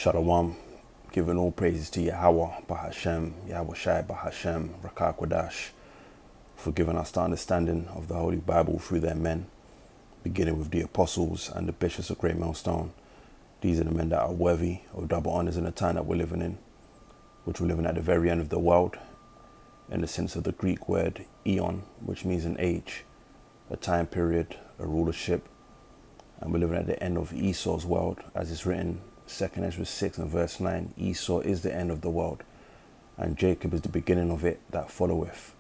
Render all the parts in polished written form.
Shalom, giving all praises to Yahweh, Bahashem, Yahweh Shai, Bahashem, Rakah Kodash, for giving us the understanding of the Holy Bible through their men, beginning with the apostles and the bishops of Great Millstone. These are the men that are worthy of double honors in the time that we're living in, which we're living at the very end of the world, in the sense of the Greek word eon, which means an age, a time period, a rulership, and we're living at the end of Esau's world, as it's written 2nd Ezra 6 and verse 9. Esau is the end of the world, and Jacob is the beginning of it that followeth.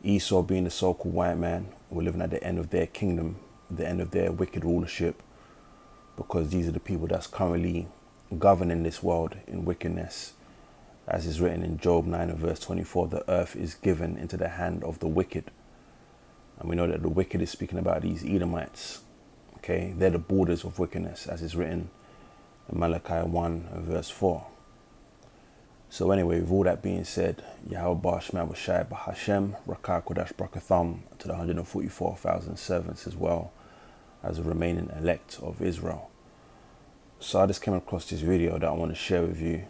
Esau being the so-called white man, we're living at the end of their kingdom, the end of their wicked rulership, because these are the people that's currently governing this world in wickedness. As is written in Job 9 and verse 24, the earth is given into the hand of the wicked. And we know that the wicked is speaking about these Edomites. Okay, they're the borders of wickedness, as is written in Malachi 1 and verse 4. So anyway, with all that being said, Yahweh Shai Bahashem, Rakah Kodash Brakatham, to the 144,000 servants, as well as the remaining elect of Israel. So I just came across this video that I want to share with you.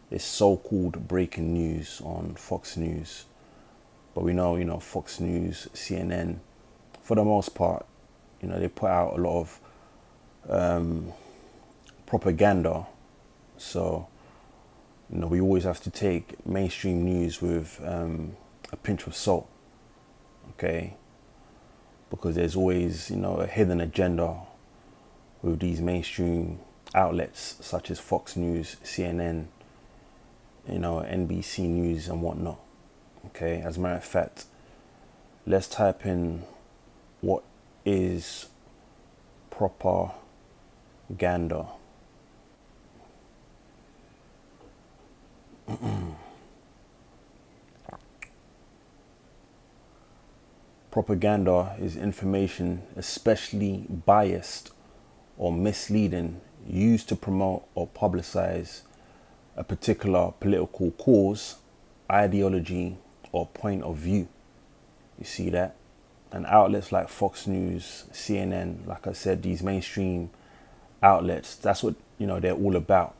It's so-called breaking news on Fox News. But we know, Fox News, CNN, for the most part, they put out a lot of propaganda. So, we always have to take mainstream news with a pinch of salt, okay? Because there's always, a hidden agenda with these mainstream outlets such as Fox News, CNN, NBC News and whatnot, okay? As a matter of fact, let's type in what is propaganda. Propaganda is information, especially biased or misleading, used to promote or publicize a particular political cause, ideology, or point of view. You see that? And outlets like Fox News, CNN, like I said, these mainstream outlets, that's what, they're all about.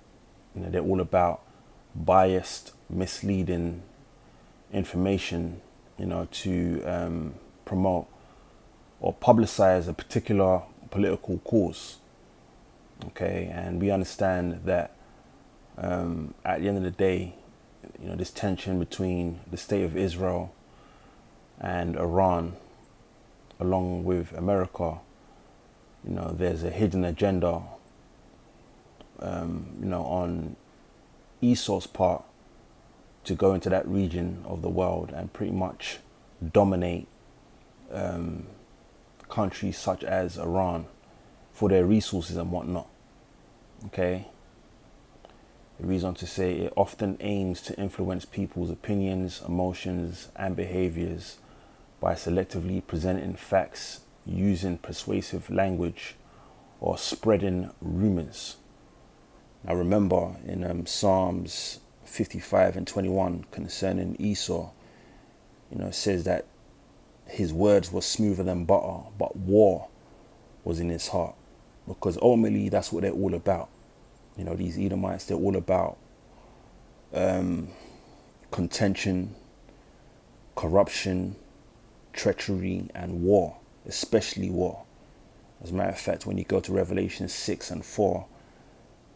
They're all about biased, misleading information, to promote or publicize a particular political cause. Okay, and we understand that at the end of the day, this tension between the state of Israel and Iran, along with America, there's a hidden agenda, on Esau's part to go into that region of the world and pretty much dominate countries such as Iran for their resources and whatnot. Okay. The reason to say it often aims to influence people's opinions, emotions, and behaviors by selectively presenting facts, using persuasive language, or spreading rumors. Now remember in Psalms 55 and 21 concerning Esau, it says that his words were smoother than butter, but war was in his heart. Because ultimately that's what they're all about. These Edomites, they're all about contention, corruption, treachery, and war, especially war. As a matter of fact, when you go to Revelation 6 and 4,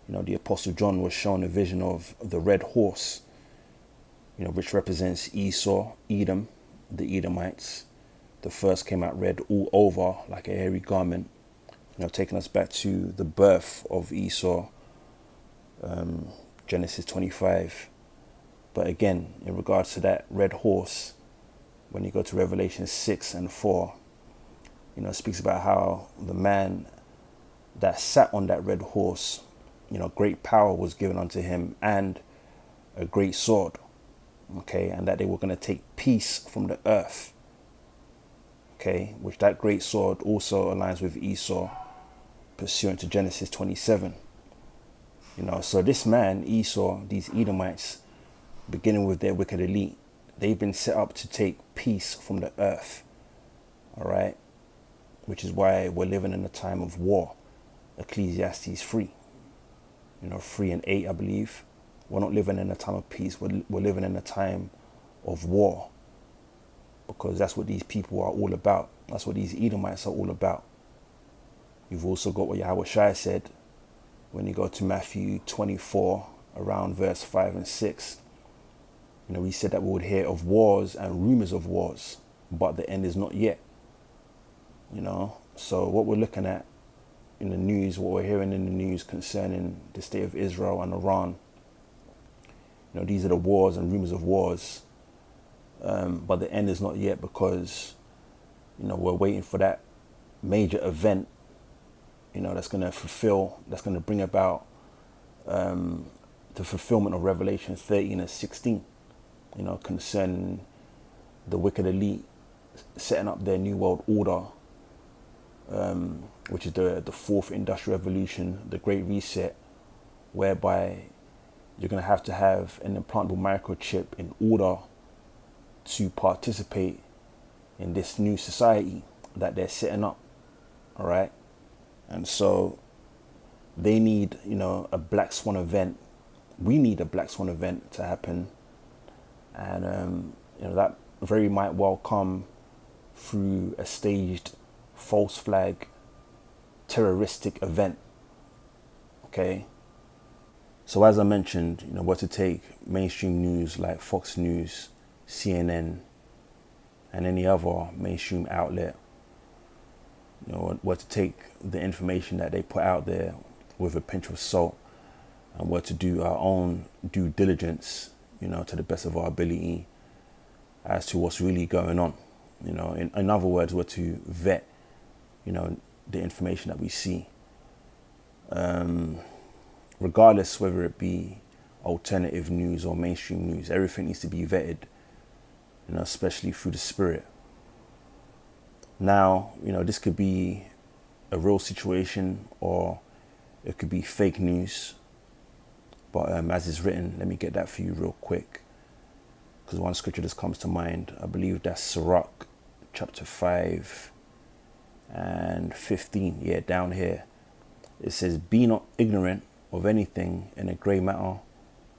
the Apostle John was shown a vision of the red horse, which represents Esau, Edom, the Edomites. The first came out red all over like a hairy garment, taking us back to the birth of Esau, Genesis 25. But again, in regards to that red horse, when you go to Revelation 6 and 4, it speaks about how the man that sat on that red horse, great power was given unto him and a great sword, okay, and that they were going to take peace from the earth, okay, which that great sword also aligns with Esau, pursuant to Genesis 27. So this man, Esau, these Edomites, beginning with their wicked elite, they've been set up to take peace from the earth, all right, which is why we're living in a time of war, Ecclesiastes 3. 3 and 8, I believe. We're not living in a time of peace. We're living in a time of war, because that's what these people are all about. That's what these Edomites are all about. You've also got what Yahweh Shai said when you go to Matthew 24, around verse 5 and 6. He said that we would hear of wars and rumors of wars, but the end is not yet. So what we're looking at in the news, what we're hearing in the news concerning the state of Israel and Iran, these are the wars and rumors of wars, but the end is not yet, because we're waiting for that major event, that's going to bring about the fulfillment of Revelation 13 and 16, concerning the wicked elite setting up their new world order, which is the fourth industrial revolution, the Great Reset, whereby you're going to have an implantable microchip in order to participate in this new society that they're setting up. All right. And so they need, a black swan event. We need a black swan event to happen. And, that very might well come through a staged false flag terroristic event. Okay. So as I mentioned, we're to take mainstream news like Fox News, CNN, and any other mainstream outlet. We're to take the information that they put out there with a pinch of salt, and we're to do our own due diligence, to the best of our ability as to what's really going on. In other words, we're to vet, the information that we see. Regardless whether it be alternative news or mainstream news, everything needs to be vetted, especially through the spirit. Now, this could be a real situation or it could be fake news. But as is written, let me get that for you real quick, because one scripture just comes to mind. I believe that's Sirach chapter 5 and 15. Yeah, down here. It says, "Be not ignorant of anything in a great matter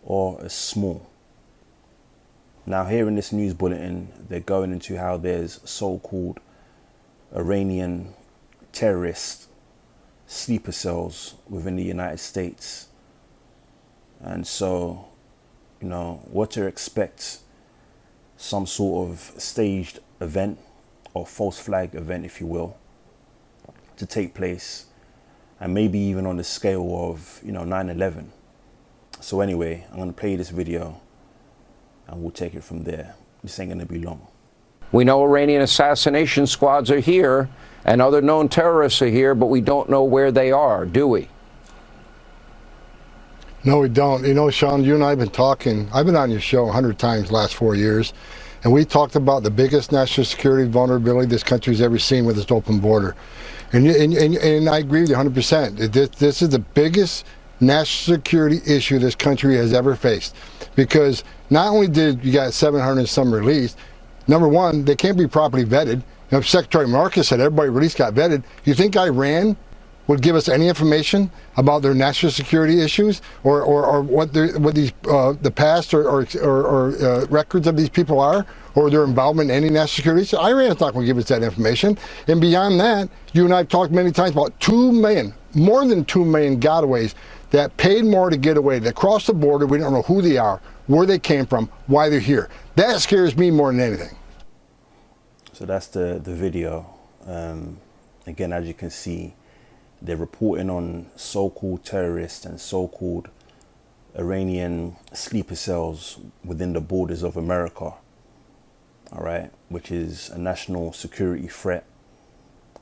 or a small." Now here in this news bulletin, they're going into how there's so-called Iranian terrorist sleeper cells within the United States. And so, what to expect, some sort of staged event or false flag event, if you will, to take place, and maybe even on the scale of, 9/11. So anyway, I'm going to play this video and we'll take it from there. This ain't going to be long. We know Iranian assassination squads are here and other known terrorists are here, but we don't know where they are, do we? No, we don't. Sean, you and I have been talking. I've been on your show 100 times the last 4 years, and we talked about the biggest national security vulnerability this country's ever seen with its open border. And I agree with you 100%. This is the biggest national security issue this country has ever faced, because not only did you got 700 and some released, number one, they can't be properly vetted. Secretary Marcus said everybody released got vetted. You think Iran would give us any information about their national security issues or what these the past or records of these people are, or their involvement in any national security? So Iran's not going to give us that information. And beyond that, you and I have talked many times about 2 million, more than 2 million gotaways that paid more to get away, that crossed the border. We don't know who they are, where they came from, why they're here. That scares me more than anything. So that's the video. Again, as you can see, they're reporting on so-called terrorists and so-called Iranian sleeper cells within the borders of America, all right, which is a national security threat.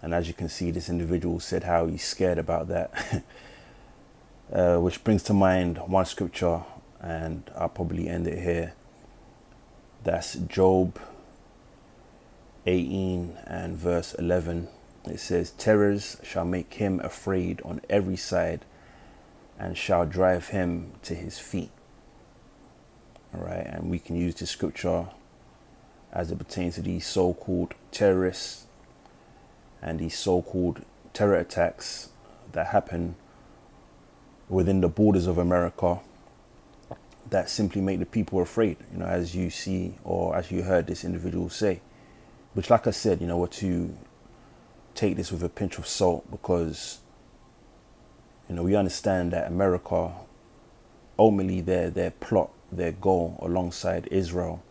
And as you can see, this individual said how he's scared about that, which brings to mind one scripture, and I'll probably end it here. That's Job 18 and verse 11. It says, "Terrors shall make him afraid on every side, and shall drive him to his feet." All right, and we can use this scripture as it pertains to these so-called terrorists and these so-called terror attacks that happen within the borders of America that simply make the people afraid, as you see or as you heard this individual say. Which, like I said, we're to take this with a pinch of salt, because we understand that America, ultimately their plot, their goal alongside Israel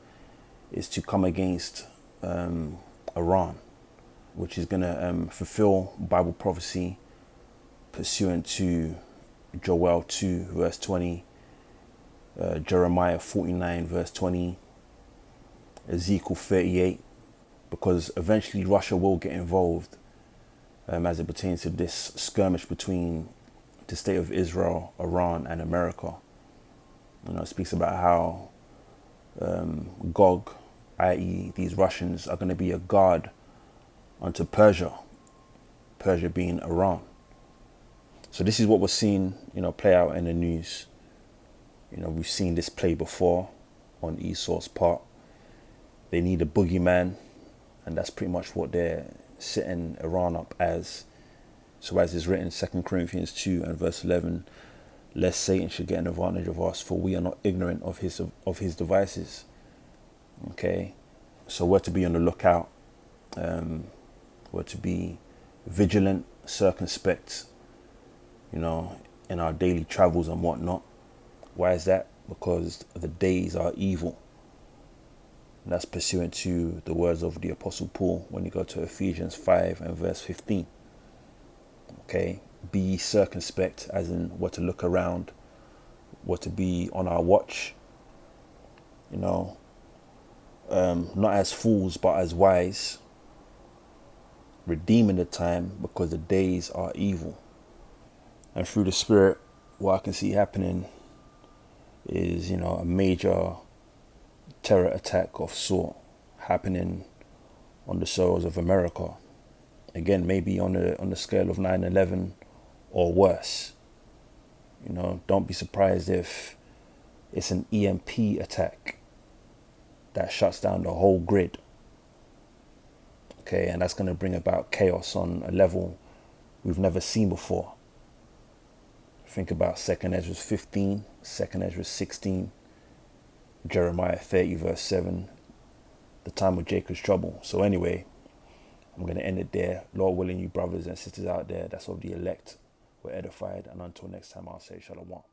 is to come against Iran, which is going to fulfill Bible prophecy pursuant to Joel 2 verse 20, Jeremiah 49 verse 20, Ezekiel 38, because eventually Russia will get involved as it pertains to this skirmish between the state of Israel, Iran, and America. It speaks about how Gog, i.e. these Russians, are going to be a guard unto Persia, Persia being Iran. So this is what we're seeing, play out in the news. We've seen this play before on Esau's part. They need a boogeyman, and that's pretty much what they're setting Iran up as. So as is written, 2 Corinthians 2 and verse 11, lest Satan should get an advantage of us, for we are not ignorant of his devices. Okay, so we're to be on the lookout. We're to be vigilant, circumspect, in our daily travels and whatnot. Why is that? Because the days are evil. And that's pursuant to the words of the Apostle Paul when you go to Ephesians 5 and verse 15. Okay, be ye circumspect, as in we're to look around, we're to be on our watch, not as fools but as wise, redeeming the time because the days are evil. And through the Spirit, what I can see happening is, a major terror attack of sort happening on the soils of America. Again, maybe on the scale of 9/11 or worse. Don't be surprised if it's an EMP attack that shuts down the whole grid. Okay, and that's going to bring about chaos on a level we've never seen before. Think about 2nd Ezra 15, 2nd Ezra 16, Jeremiah 30 verse 7, the time of Jacob's trouble. So anyway, I'm going to end it there. Lord willing, you brothers and sisters out there that's of the elect were edified. And until next time, I'll say shalom.